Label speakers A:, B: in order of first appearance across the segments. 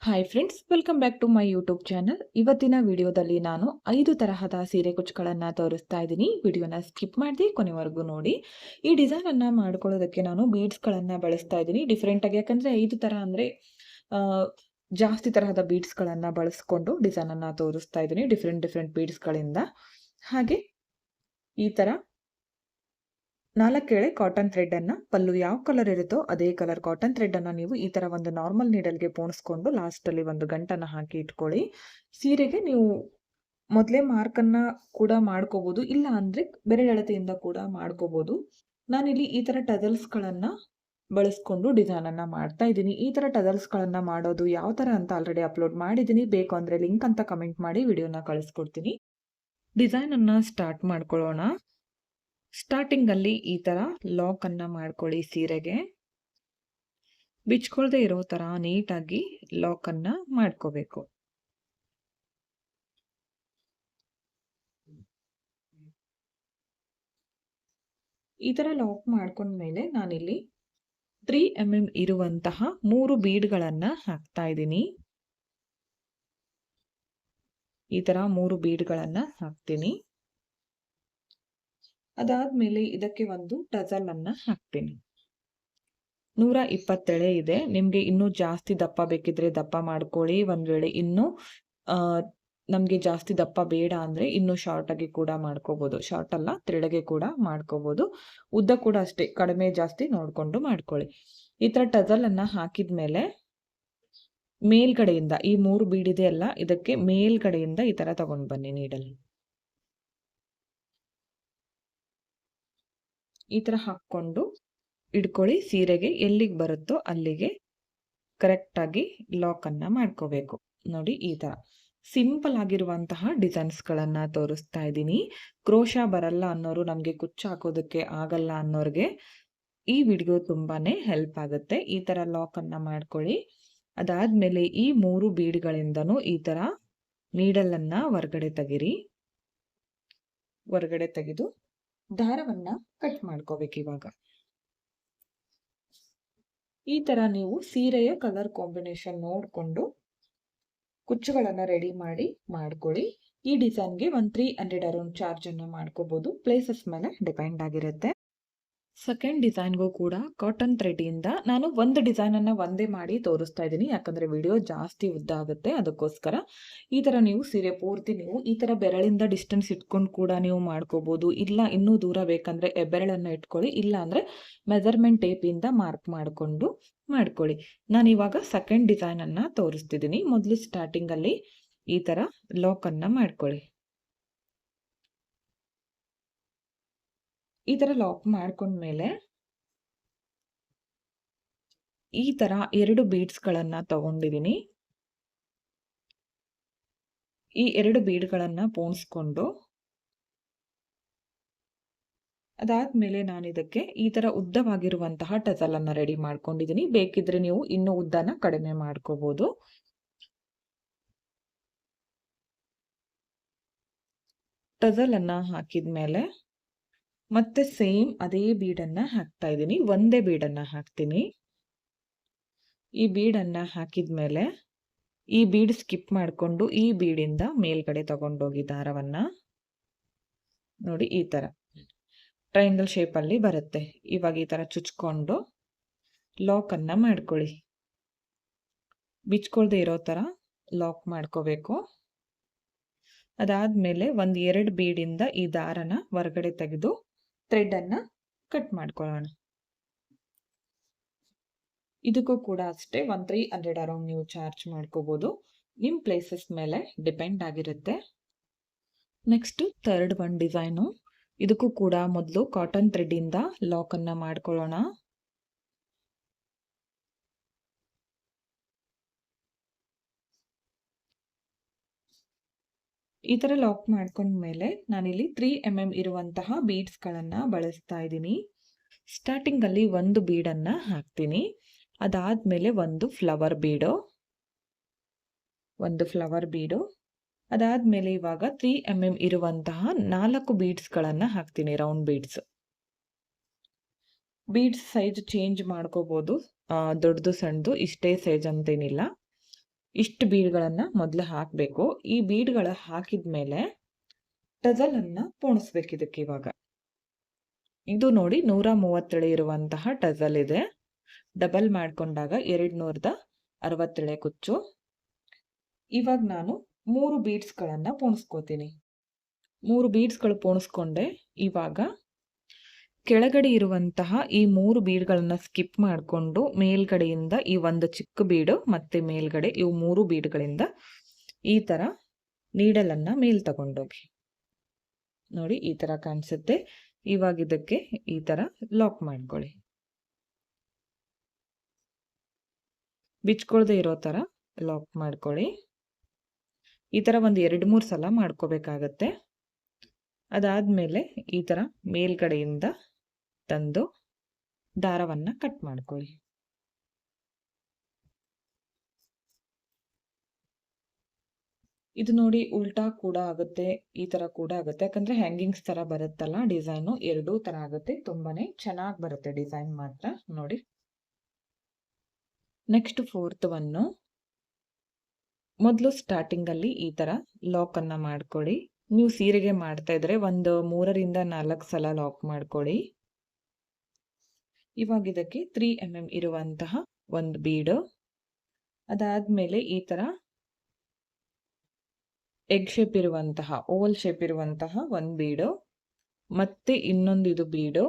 A: Hi friends, welcome back to my YouTube channel. ಇವತ್ತಿನ ವಿಡಿಯೋದಲ್ಲಿ ನಾನು 5 ತರಹದ ಸೀರೆ ಕುಚ್ಚುಗಳನ್ನು ತೋರಿಸ್ತಾ ಇದ್ದೀನಿ. ವಿಡಿಯೋನ ಸ್ಕಿಪ್ ಮಾಡಿ ಕೊನೆವರೆಗೂ ನೋಡಿ. ಈ ಡಿಸೈನ್ ಅನ್ನ ಮಾಡ್ಕೊಳ್ಳೋದಕ್ಕೆ ನಾನು ಬೀಡ್ಸ್ಗಳನ್ನು ಬಳಸ್ತಾ ಇದ್ದೀನಿ ಡಿಫ್ರೆಂಟಾಗಿ. ಯಾಕಂದರೆ 5 ಥರ ಅಂದರೆ ಜಾಸ್ತಿ ತರಹದ ಬೀಡ್ಸ್ಗಳನ್ನು ಬಳಸ್ಕೊಂಡು ಡಿಸೈನ್ ಅನ್ನ ತೋರಿಸ್ತಾ ಇದ್ದೀನಿ ಡಿಫ್ರೆಂಟ್ ಬೀಡ್ಸ್ಗಳಿಂದ. ಹಾಗೆ ಈ ಥರ 4 ಎಳೆ ಕಾಟನ್ ಥ್ರೆಡ್ ಅನ್ನ, ಪಲ್ಲು ಯಾವ ಕಲರ್ ಇರುತ್ತೋ ಅದೇ ಕಲರ್ ಕಾಟನ್ ಥ್ರೆಡ್ ಅನ್ನ ನೀವು ಈ ತರ ಒಂದು ನಾರ್ಮಲ್ ನೀಡಲ್ಗೆ ಪೋಣಿಸ್ಕೊಂಡು ಲಾಸ್ಟ್ ಅಲ್ಲಿ ಒಂದು ಗಂಟನ್ನ ಹಾಕಿ ಇಟ್ಕೊಳ್ಳಿ. ಸೀರೆಗೆ ನೀವು ಮೊದಲೇ ಮಾರ್ಕ್ ಅನ್ನ ಕೂಡ ಮಾಡ್ಕೋಬಹುದು, ಇಲ್ಲ ಅಂದ್ರೆ ಬೆರಳೆಳತೆಯಿಂದ ಕೂಡ ಮಾಡ್ಕೋಬಹುದು. ನಾನಿಲ್ಲಿ ಈ ತರ ಟಜಲ್ಸ್ ಗಳನ್ನ ಬಳಸ್ಕೊಂಡು ಡಿಸೈನ್ ಅನ್ನ ಮಾಡ್ತಾ ಇದ್ದೀನಿ. ಈ ತರ ಟಜಲ್ಸ್ ಗಳನ್ನ ಮಾಡೋದು ಯಾವ ತರ ಅಂತ ಆಲ್ರೆಡಿ ಅಪ್ಲೋಡ್ ಮಾಡಿದ್ದೀನಿ. ಬೇಕು ಅಂದ್ರೆ ಲಿಂಕ್ ಅಂತ ಕಮೆಂಟ್ ಮಾಡಿ ವಿಡಿಯೋನ ಕಳಿಸ್ಕೊಡ್ತೀನಿ. ಡಿಸೈನ್ ಅನ್ನ ಸ್ಟಾರ್ಟ್ ಮಾಡ್ಕೊಳ್ಳೋಣ. ಸ್ಟಾರ್ಟಿಂಗ್ ಅಲ್ಲಿ ಈ ತರ ಲಾಕ್ ಅನ್ನ ಮಾಡ್ಕೊಳ್ಳಿ. ಸೀರೆಗೆ ಬಿಚ್ಕೊಳ್ದೆ ಇರೋ ತರ ನೀಟಾಗಿ ಲಾಕ್ ಅನ್ನ ಮಾಡ್ಕೋಬೇಕು. ಈ ತರ ಲಾಕ್ ಮಾಡ್ಕೊಂಡ್ಮೇಲೆ ನಾನಿಲ್ಲಿ 3 mm ಇರುವಂತಹ 3 ಬೀಡ್ಗಳನ್ನ ಹಾಕ್ತಾ ಇದ್ದೀನಿ. ಈ ತರ 3 ಬೀಡ್ಗಳನ್ನ ಹಾಕ್ತೀನಿ. ಅದಾದ್ಮೇಲೆ ಇದಕ್ಕೆ ಒಂದು ಟಜಲ್ ಅನ್ನ ಹಾಕ್ತೀನಿ. 120 ಎಳೆ ಇದೆ. ನಿಮ್ಗೆ ಇನ್ನೂ ಜಾಸ್ತಿ ದಪ್ಪ ಬೇಕಿದ್ರೆ ದಪ್ಪ ಮಾಡ್ಕೊಳ್ಳಿ. ಒಂದ್ ವೇಳೆ ಇನ್ನೂ ನಮ್ಗೆ ಜಾಸ್ತಿ ದಪ್ಪ ಬೇಡ ಅಂದ್ರೆ ಇನ್ನೂ ಶಾರ್ಟ್ ಆಗಿ ಕೂಡ ಮಾಡ್ಕೋಬಹುದು. ಶಾರ್ಟ್ ಅಲ್ಲ, ತೆಳ್ಳಗೆ ಕೂಡ ಮಾಡ್ಕೋಬಹುದು. ಉದ್ದ ಕೂಡ ಅಷ್ಟೇ ಕಡಿಮೆ ಜಾಸ್ತಿ ನೋಡ್ಕೊಂಡು ಮಾಡ್ಕೊಳ್ಳಿ. ಈ ತರ ಟಜಲ್ ಅನ್ನ ಹಾಕಿದ್ಮೇಲೆ ಮೇಲ್ಗಡೆಯಿಂದ ಈ 3 ಬೀಡಿದೆ ಅಲ್ಲ, ಇದಕ್ಕೆ ಮೇಲ್ಗಡೆಯಿಂದ ಈ ತರ ತಗೊಂಡ್ ಬನ್ನಿ ನೀಡಲ್. ಈ ತರ ಹಾಕೊಂಡು ಇಡ್ಕೊಳ್ಳಿ. ಸೀರೆಗೆ ಎಲ್ಲಿಗೆ ಬರುತ್ತೋ ಅಲ್ಲಿಗೆ ಕರೆಕ್ಟ್ ಆಗಿ ಲಾಕ್ ಅನ್ನ ಮಾಡ್ಕೋಬೇಕು. ನೋಡಿ, ಈ ತರ ಸಿಂಪಲ್ ಆಗಿರುವಂತಹ ಡಿಸೈನ್ಸ್ ಗಳನ್ನ ತೋರಿಸ್ತಾ ಇದ್ದೀನಿ. ಕ್ರೋಶಾ ಬರಲ್ಲ ಅನ್ನೋರು, ನಮ್ಗೆ ಕುಚ್ಚು ಹಾಕೋದಕ್ಕೆ ಆಗಲ್ಲ ಅನ್ನೋರ್ಗೆ ಈ ವಿಡಿಯೋ ತುಂಬಾನೇ ಹೆಲ್ಪ್ ಆಗುತ್ತೆ. ಈ ತರ ಲಾಕ್ ಅನ್ನ ಮಾಡ್ಕೊಳ್ಳಿ. ಅದಾದ್ಮೇಲೆ ಈ 3 ಬೀಡ್ಗಳಿಂದನೂ ಈ ತರ ನೀಡಲ್ ಅನ್ನ ಹೊರಗಡೆ ತೆಗಿರಿ. ಹೊರಗಡೆ ತೆಗೆದು ದಾರವನ್ನ ಕಟ್ ಮಾಡ್ಕೋಬೇಕು. ಇವಾಗ ಈ ತರ ನೀವು ಸೀರೆಯ ಕಲರ್ ಕಾಂಬಿನೇಷನ್ ನೋಡ್ಕೊಂಡು ಕುಚ್ಚುಗಳನ್ನ ರೆಡಿ ಮಾಡ್ಕೊಳ್ಳಿ. ಈ ಡಿಸೈನ್ಗೆ 300 ಅರೌಂಡ್ ಚಾರ್ಜ್ ಅನ್ನ ಮಾಡ್ಕೋಬಹುದು. ಪ್ಲೇಸಸ್ ಮೇಲೆ ಡಿಪೆಂಡ್ ಆಗಿರುತ್ತೆ. ಸೆಕೆಂಡ್ ಡಿಸೈನ್ಗೂ ಕೂಡ ಕಾಟನ್ ಥ್ರೆಡ್ ಇಂದ ನಾನು ಒಂದು ಡಿಸೈನ್ ಅನ್ನ ಒಂದೇ ಮಾಡಿ ತೋರಿಸ್ತಾ ಇದ್ದೀನಿ. ಯಾಕಂದ್ರೆ ವಿಡಿಯೋ ಜಾಸ್ತಿ ಉದ್ದ ಆಗುತ್ತೆ, ಅದಕ್ಕೋಸ್ಕರ. ಈ ತರ ನೀವು ಸೀರೆ ಪೂರ್ತಿ ನೀವು ಈ ತರ ಬೆರಳಿಂದ ಡಿಸ್ಟೆನ್ಸ್ ಇಟ್ಕೊಂಡು ಕೂಡ ನೀವು ಮಾಡ್ಕೋಬಹುದು. ಇಲ್ಲ ಇನ್ನೂ ದೂರ ಬೇಕಂದ್ರೆ ಬೆರಳನ್ನ ಇಟ್ಕೊಳ್ಳಿ, ಇಲ್ಲ ಅಂದ್ರೆ ಮೆಜರ್ಮೆಂಟ್ ಟೇಪ್ ಇಂದ ಮಾರ್ಕ್ ಮಾಡ್ಕೊಂಡು ಮಾಡ್ಕೊಳ್ಳಿ. ನಾನು ಇವಾಗ ಸೆಕೆಂಡ್ ಡಿಸೈನ್ ಅನ್ನ ತೋರಿಸ್ತಿದ್ದೀನಿ. ಮೊದಲು ಸ್ಟಾರ್ಟಿಂಗ್ ಅಲ್ಲಿ ಈ ತರ ಲಾಕ್ ಅನ್ನ ಮಾಡ್ಕೊಳ್ಳಿ. ಈ ತರ ಲಾಕ್ ಮಾಡ್ಕೊಂಡ್ಮೇಲೆ ಈ ತರ 2 ಬೀಡ್ಸ್ ಗಳನ್ನ ತಗೊಂಡಿದ್ದೀನಿ. ಈ 2 ಬೀಡ್ಗಳನ್ನ ಪೋಣಿಸ್ಕೊಂಡು ಅದಾದ್ಮೇಲೆ ನಾನು ಇದಕ್ಕೆ ಈ ತರ ಉದ್ದವಾಗಿರುವಂತಹ ಟಜಲ್ ಅನ್ನ ರೆಡಿ ಮಾಡ್ಕೊಂಡಿದ್ದೀನಿ. ಬೇಕಿದ್ರೆ ನೀವು ಇನ್ನೂ ಉದ್ದನ ಕಡಿಮೆ ಮಾಡ್ಕೋಬಹುದು. ಟಜಲ್ ಅನ್ನ ಹಾಕಿದ್ಮೇಲೆ ಮತ್ತೆ ಸೇಮ್ ಅದೇ ಬೀಡನ್ನ ಹಾಕ್ತಾ ಇದ್ದೀನಿ. ಒಂದೇ ಬೀಡನ್ನ ಹಾಕ್ತೀನಿ. ಈ ಬೀಡನ್ನ ಹಾಕಿದ್ಮೇಲೆ ಈ ಬೀಡ್ ಸ್ಕಿಪ್ ಮಾಡ್ಕೊಂಡು ಈ ಬೀಡಿಂದ ಮೇಲ್ಗಡೆ ತಗೊಂಡೋಗಿ ದಾರವನ್ನ ನೋಡಿ, ಈ ತರ ಟ್ರಯಾಂಗಲ್ ಶೇಪ್ ಅಲ್ಲಿ ಬರುತ್ತೆ. ಇವಾಗ ಈ ತರ ಚುಚ್ಕೊಂಡು ಲಾಕ್ ಅನ್ನ ಮಾಡ್ಕೊಳ್ಳಿ. ಬಿಚ್ಕೊಳ್ದೆ ಇರೋ ತರ ಲಾಕ್ ಮಾಡ್ಕೋಬೇಕು. ಅದಾದ್ಮೇಲೆ 2 ಬೀಡಿಂದ ಈ ದಾರನ ಹೊರಗಡೆ ತೆಗೆದು ಥ್ರೆಡ್ ಅನ್ನ ಕಟ್ ಮಾಡ್ಕೊಳ್ಳೋಣ. ಇದಕ್ಕೂ ಕೂಡ ಅಷ್ಟೇ 300 ಅರೌಂಡ್ ನೀವು ಚಾರ್ಜ್ ಮಾಡ್ಕೋಬಹುದು. ನಿಮ್ ಪ್ಲೇಸಸ್ ಮೇಲೆ ಡಿಪೆಂಡ್ ಆಗಿರುತ್ತೆ. Next third one design. ಇದಕ್ಕೂ ಕೂಡ ಮೊದಲು ಕಾಟನ್ ಥ್ರೆಡ್ ಇಂದ ಲಾಕ್ ಅನ್ನ ಮಾಡ್ಕೊಳ್ಳೋಣ. ಈ ತರ ಲಾಕ್ ಮಾಡ್ಕೊಂಡ್ಮೇಲೆ ನಾನಿಲ್ಲಿ 3 mm ಇರುವಂತಹ ಬೀಡ್ಸ್ ಗಳನ್ನ ಬಳಸ್ತಾ ಇದ್ದೀನಿ. ಸ್ಟಾರ್ಟಿಂಗ್ ಅಲ್ಲಿ ಒಂದು ಬೀಡನ್ನ ಹಾಕ್ತೀನಿ. ಅದಾದ್ಮೇಲೆ ಒಂದು ಫ್ಲವರ್ ಬೀಡು. ಅದಾದ್ಮೇಲೆ ಇವಾಗ 3 mm ಇರುವಂತಹ 4 ಬೀಡ್ಸ್ ಗಳನ್ನ ಹಾಕ್ತೀನಿ. ರೌಂಡ್ ಬೀಡ್ಸ್ ಸೈಜ್ ಚೇಂಜ್ ಮಾಡ್ಕೋಬಹುದು. ದೊಡ್ಡದು ಸಣ್ಣದು ಇಷ್ಟೇ ಸೈಜ್ ಅಂತೇನಿಲ್ಲ. ಇಷ್ಟು ಬೀಡ್ಗಳನ್ನು ಮೊದಲು ಹಾಕಬೇಕು. ಈ ಬೀಡ್ಗಳ ಹಾಕಿದ ಮೇಲೆ ಟಜಲನ್ನು ಪೋಣಿಸ್ಬೇಕು ಇದಕ್ಕೆ. ಇವಾಗ ಇದು ನೋಡಿ 137 ಇರುವಂತಹ ಟಜಲ್ ಇದೆ. ಡಬಲ್ ಮಾಡ್ಕೊಂಡಾಗ 260 ಕುಚ್ಚು. ಇವಾಗ ನಾನು 3 ಬೀಡ್ಸ್ಗಳನ್ನು ಪೋಣಿಸ್ಕೋತೀನಿ. 3 ಬೀಡ್ಸ್ಗಳು ಪೋಣಿಸ್ಕೊಂಡೆ. ಇವಾಗ ಕೆಳಗಡೆ ಇರುವಂತಹ ಈ 3 ಬೀಡ್ಗಳನ್ನು ಸ್ಕಿಪ್ ಮಾಡಿಕೊಂಡು ಮೇಲ್ಗಡೆಯಿಂದ ಈ ಒಂದು ಚಿಕ್ಕ ಬೀಡು ಮತ್ತೆ ಮೇಲ್ಗಡೆ ಇವು 3 ಬೀಡ್ಗಳಿಂದ ಈ ಥರ ನೀಡಲನ್ನು ಮೇಲ್ ತಗೊಂಡೋಗಿ. ನೋಡಿ ಈ ಥರ ಕಾಣಿಸುತ್ತೆ. ಇವಾಗ ಇದಕ್ಕೆ ಈ ಥರ ಲಾಕ್ ಮಾಡ್ಕೊಳ್ಳಿ. ಬಿಚ್ಕೊಳ್ದೆ ಇರೋ ಥರ ಲಾಕ್ ಮಾಡ್ಕೊಳ್ಳಿ. ಈ ಥರ ಒಂದು 2-3 ಸಲ ಮಾಡ್ಕೋಬೇಕಾಗತ್ತೆ. ಅದಾದಮೇಲೆ ಈ ಥರ ಮೇಲ್ಗಡೆಯಿಂದ ತಂದು ದಾರವನ್ನು ಕಟ್ ಮಾಡ್ಕೊಳ್ಳಿ. ಇದು ನೋಡಿ ಉಲ್ಟಾ ಕೂಡ ಆಗುತ್ತೆ, ಈ ಥರ ಕೂಡ ಆಗುತ್ತೆ. ಯಾಕಂದರೆ ಹ್ಯಾಂಗಿಂಗ್ಸ್ ಥರ ಬರುತ್ತಲ್ಲ ಡಿಸೈನು, ಎರಡೂ ಥರ ಆಗುತ್ತೆ. ತುಂಬಾನೇ ಚೆನ್ನಾಗಿ ಬರುತ್ತೆ ಡಿಸೈನ್ ಮಾತ್ರ. ನೋಡಿ ನೆಕ್ಸ್ಟ್ 4th ಒನ್ನು ಮೊದಲು ಸ್ಟಾರ್ಟಿಂಗಲ್ಲಿ ಈ ಥರ ಲಾಕನ್ನು ಮಾಡ್ಕೊಳ್ಳಿ. ನೀವು ಸೀರೆಗೆ ಮಾಡ್ತಾ ಇದ್ರೆ ಒಂದು 3ರಿಂದ 4 ಸಲ ಲಾಕ್ ಮಾಡ್ಕೊಳ್ಳಿ. ಇವಾಗ ಇದಕ್ಕೆ 3 mm ಇರುವಂತಹ ಒಂದು ಬೀಡು, ಅದಾದಮೇಲೆ ಈ ಥರ ಎಗ್ ಶೇಪ್ ಇರುವಂತಹ ಓವಲ್ ಶೇಪ್ ಇರುವಂತಹ ಒಂದು ಬೀಡು, ಮತ್ತೆ ಇನ್ನೊಂದು ಇದು ಬೀಡು,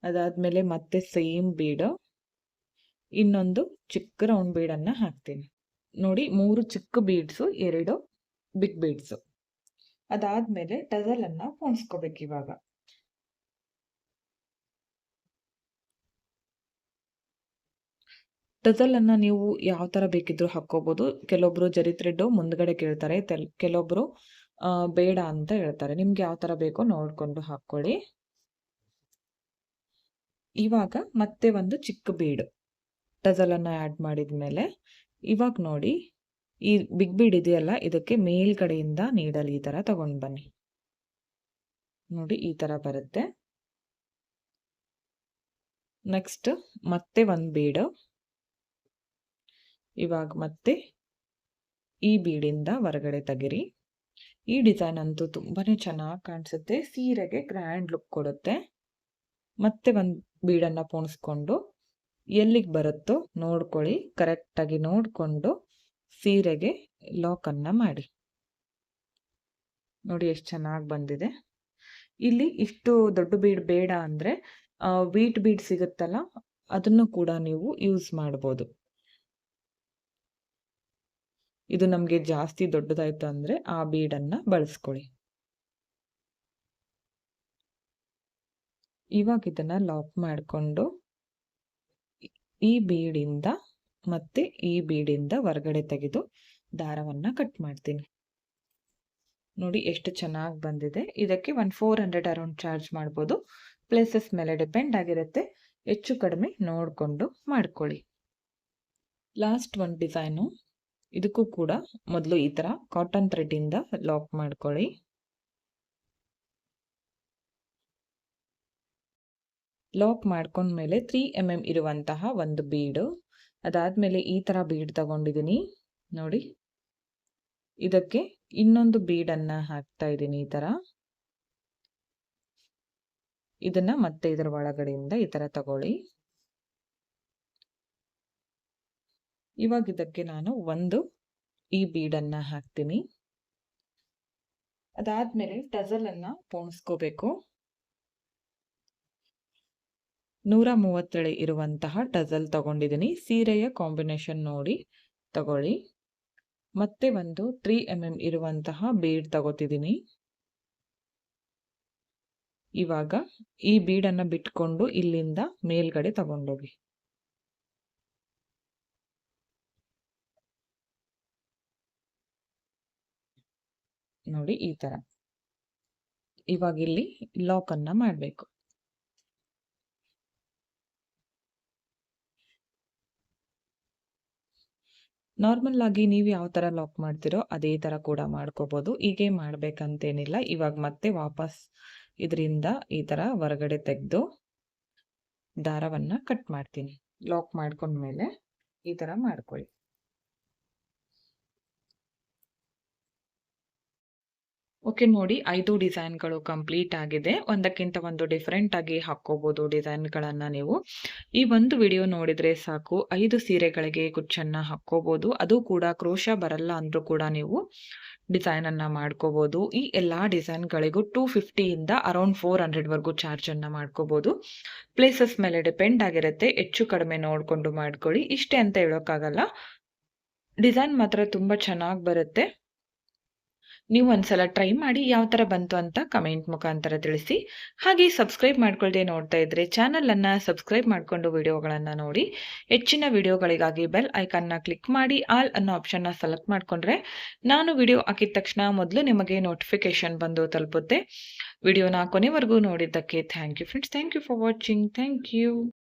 A: ಅದಾದಮೇಲೆ ಮತ್ತೆ ಸೇಮ್ ಬೀಡು, ಇನ್ನೊಂದು ಚಿಕ್ಕ ರೌಂಡ್ ಬೀಡನ್ನು ಹಾಕ್ತೀನಿ. ನೋಡಿ 3 ಚಿಕ್ಕ ಬೀಡ್ಸು, 2 ಬಿಗ್ ಬೀಡ್ಸು. ಅದಾದಮೇಲೆ ಟಜಲನ್ನು ಪೋಣಿಸ್ಕೋಬೇಕು. ಇವಾಗ ಟಜಲನ್ನು ನೀವು ಯಾವ ಥರ ಬೇಕಿದ್ರೂ ಹಾಕ್ಕೋಬೋದು. ಕೆಲವೊಬ್ರು ಜರಿ ಥ್ರೆಡ್ಡು ಮುಂದ್ಗಡೆ ಕೇಳ್ತಾರೆ, ಕೆಲವೊಬ್ರು ಬೇಡ ಅಂತ ಹೇಳ್ತಾರೆ. ನಿಮ್ಗೆ ಯಾವ ಥರ ಬೇಕೋ ನೋಡಿಕೊಂಡು ಹಾಕ್ಕೊಳ್ಳಿ. ಇವಾಗ ಮತ್ತೆ ಒಂದು ಚಿಕ್ಕ ಬೀಡು ಟಜಲನ್ನು ಆ್ಯಡ್ ಮಾಡಿದ ಮೇಲೆ ಇವಾಗ ನೋಡಿ ಈ ಬಿಗ್ ಬೀಡ್ ಇದೆಯಲ್ಲ, ಇದಕ್ಕೆ ಮೇಲ್ಗಡೆಯಿಂದ ನೀಡಲ್ ಈ ಥರ ತಗೊಂಡು ಬನ್ನಿ. ನೋಡಿ ಈ ಥರ ಬರುತ್ತೆ. ನೆಕ್ಸ್ಟ್ ಮತ್ತೆ ಒಂದು ಬೀಡು. ಇವಾಗ ಮತ್ತೆ ಈ ಬೀಡಿಂದ ಹೊರಗಡೆ ತೆಗಿರಿ. ಈ ಡಿಸೈನ್ ಅಂತೂ ತುಂಬಾನೇ ಚೆನ್ನಾಗಿ ಕಾಣಿಸುತ್ತೆ, ಸೀರೆಗೆ ಗ್ರ್ಯಾಂಡ್ ಲುಕ್ ಕೊಡುತ್ತೆ. ಮತ್ತೆ ಒಂದು ಬೀಡನ್ನು ಪೋಣಿಸ್ಕೊಂಡು ಎಲ್ಲಿಗೆ ಬರುತ್ತೋ ನೋಡ್ಕೊಳ್ಳಿ, ಕರೆಕ್ಟಾಗಿ ನೋಡಿಕೊಂಡು ಸೀರೆಗೆ ಲಾಕನ್ನು ಮಾಡಿ. ನೋಡಿ ಎಷ್ಟು ಚೆನ್ನಾಗಿ ಬಂದಿದೆ. ಇಲ್ಲಿ ಇಷ್ಟು ದೊಡ್ಡ ಬೀಡ್ ಬೇಡ ಅಂದರೆ ವೀಟ್ ಬೀಡ್ ಸಿಗುತ್ತಲ್ಲ, ಅದನ್ನು ಕೂಡ ನೀವು ಯೂಸ್ ಮಾಡ್ಬೋದು. ಇದು ನಮಗೆ ಜಾಸ್ತಿ ದೊಡ್ಡದಾಯ್ತು ಅಂದರೆ ಆ ಬೀಡನ್ನು ಬಳಸ್ಕೊಳ್ಳಿ. ಇವಾಗ ಇದನ್ನು ಲಾಕ್ ಮಾಡಿಕೊಂಡು ಈ ಬೀಡಿಂದ ಮತ್ತೆ ಈ ಬೀಡಿಂದ ಹೊರಗಡೆ ತೆಗೆದು ದಾರವನ್ನು ಕಟ್ ಮಾಡ್ತೀನಿ. ನೋಡಿ ಎಷ್ಟು ಚೆನ್ನಾಗಿ ಬಂದಿದೆ. ಇದಕ್ಕೆ 400 ಅರೌಂಡ್ ಚಾರ್ಜ್ ಮಾಡ್ಬೋದು. ಪ್ಲೇಸಸ್ ಮೇಲೆ ಡಿಪೆಂಡ್ ಆಗಿರುತ್ತೆ, ಹೆಚ್ಚು ಕಡಿಮೆ ನೋಡಿಕೊಂಡು ಮಾಡ್ಕೊಳ್ಳಿ. ಲಾಸ್ಟ್ ಒಂದು ಡಿಸೈನು, ಇದಕ್ಕೂ ಕೂಡ ಮೊದಲು ಈ ಥರ ಕಾಟನ್ ಥ್ರೆಡ್ಡಿಂದ ಲಾಕ್ ಮಾಡ್ಕೊಳ್ಳಿ. ಲಾಕ್ ಮಾಡ್ಕೊಂಡ್ಮೇಲೆ 3 mm ಇರುವಂತಹ ಒಂದು ಬೀಡು, ಅದಾದಮೇಲೆ ಈ ಥರ ಬೀಡ್ ತಗೊಂಡಿದ್ದೀನಿ. ನೋಡಿ ಇದಕ್ಕೆ ಇನ್ನೊಂದು ಬೀಡನ್ನು ಹಾಕ್ತಾ ಇದ್ದೀನಿ ಈ ಥರ. ಇದನ್ನು ಮತ್ತೆ ಇದರ ಒಳಗಡೆಯಿಂದ ಈ ಥರ ತಗೊಳ್ಳಿ. ಇವಾಗ ಇದಕ್ಕೆ ನಾನು ಒಂದು ಈ ಬೀಡನ್ನು ಹಾಕ್ತೀನಿ. ಅದಾದಮೇಲೆ ಟಜಲನ್ನು ಪೋಣಿಸ್ಕೋಬೇಕು. 137 ಇರುವಂತಹ ಟಜಲ್ ತಗೊಂಡಿದ್ದೀನಿ. ಸೀರೆಯ ಕಾಂಬಿನೇಷನ್ ನೋಡಿ ತಗೊಳ್ಳಿ. ಮತ್ತೆ ಒಂದು 3 mm ಇರುವಂತಹ ಬೀಡ್ ತಗೋತಿದ್ದೀನಿ. ಇವಾಗ ಈ ಬೀಡನ್ನು ಬಿಟ್ಕೊಂಡು ಇಲ್ಲಿಂದ ಮೇಲ್ಗಡೆ ತಗೊಂಡೋಗಿ. ನೋಡಿ ಈ ಥರ. ಇವಾಗ ಇಲ್ಲಿ ಲಾಕನ್ನು ಮಾಡಬೇಕು. ನಾರ್ಮಲ್ ಆಗಿ ನೀವು ಯಾವ ಥರ ಲಾಕ್ ಮಾಡ್ತೀರೋ ಅದೇ ಥರ ಕೂಡ ಮಾಡ್ಕೋಬೋದು. ಹೀಗೆ ಮಾಡಬೇಕಂತೇನಿಲ್ಲ. ಇವಾಗ ಮತ್ತೆ ವಾಪಸ್ ಇದರಿಂದ ಈ ಥರ ಹೊರಗಡೆ ತೆಗೆದು ದಾರವನ್ನು ಕಟ್ ಮಾಡ್ತೀನಿ. ಲಾಕ್ ಮಾಡ್ಕೊಂಡ್ಮೇಲೆ ಈ ಥರ ಮಾಡ್ಕೊಳ್ಳಿ. ಓಕೆ ನೋಡಿ 5 ಡಿಸೈನ್‌ಗಳು ಕಂಪ್ಲೀಟ್ ಆಗಿದೆ. ಒಂದಕ್ಕಿಂತ ಒಂದು ಡಿಫರೆಂಟ್ ಆಗಿ ಹಾಕ್ಕೋಬೋದು ಡಿಸೈನ್‌ಗಳನ್ನ ನೀವು. ಈ ಒಂದು ವಿಡಿಯೋ ನೋಡಿದ್ರೆ ಸಾಕು 5 ಸೀರೆಗಳಿಗೆ ಕುಚ್ಚನ್ನ ಹಾಕ್ಕೋಬೋದು. ಅದು ಕೂಡ ಕ್ರೋಶಾ ಬರಲ್ಲ ಅಂದ್ರೂ ಕೂಡ ನೀವು ಡಿಸೈನ್ ಅನ್ನ ಮಾಡ್ಕೋಬೋದು. ಈ ಎಲ್ಲಾ ಡಿಸೈನ್‌ಗಳಿಗೂ 250 ಇಂದ ಅರೌಂಡ್ 400 ವರೆಗೂ ಚಾರ್ಜನ್ನ ಮಾಡ್ಕೋಬೋದು. ಪ್ಲೇಸಸ್ ಮೇಲೆ ಡಿಪೆಂಡ್ ಆಗಿರುತ್ತೆ. ಹೆಚ್ಚು ಕಡಿಮೆ ನೋಡ್ಕೊಂಡು ಮಾಡ್ಕೊಳ್ಳಿ. ಇಷ್ಟೇ ಅಂತ ಹೇಳೋಕ್ಕಾಗಲ್ಲ. ಡಿಸೈನ್ ಮಾತ್ರ ತುಂಬಾ ಚೆನ್ನಾಗಿ ಬರುತ್ತೆ. ನೀವು ಒಂದ್ಸಲ ಟ್ರೈ ಮಾಡಿ ಯಾವ ಥರ ಬಂತು ಅಂತ ಕಮೆಂಟ್ ಮುಖಾಂತರ ತಿಳಿಸಿ. ಹಾಗೆ ಸಬ್ಸ್ಕ್ರೈಬ್ ಮಾಡ್ಕೊಳ್ದೆ ನೋಡ್ತಾ ಇದ್ರೆ ಚಾನಲನ್ನು ಸಬ್ಸ್ಕ್ರೈಬ್ ಮಾಡಿಕೊಂಡು ವಿಡಿಯೋಗಳನ್ನು ನೋಡಿ. ಹೆಚ್ಚಿನ ವಿಡಿಯೋಗಳಿಗಾಗಿ ಬೆಲ್ ಐಕಾನ್ನ ಕ್ಲಿಕ್ ಮಾಡಿ ಆಲ್ ಅನ್ನೋ ಆಪ್ಷನ್ನ ಸೆಲೆಕ್ಟ್ ಮಾಡಿಕೊಂಡ್ರೆ ನಾನು ವಿಡಿಯೋ ಹಾಕಿದ ತಕ್ಷಣ ಮೊದಲು ನಿಮಗೆ ನೋಟಿಫಿಕೇಶನ್ ಬಂದು ತಲುಪುತ್ತೆ. ವಿಡಿಯೋನ ಕೊನೆವರೆಗೂ ನೋಡಿದ್ದಕ್ಕೆ thank you friends. Thank you for watching. Thank you.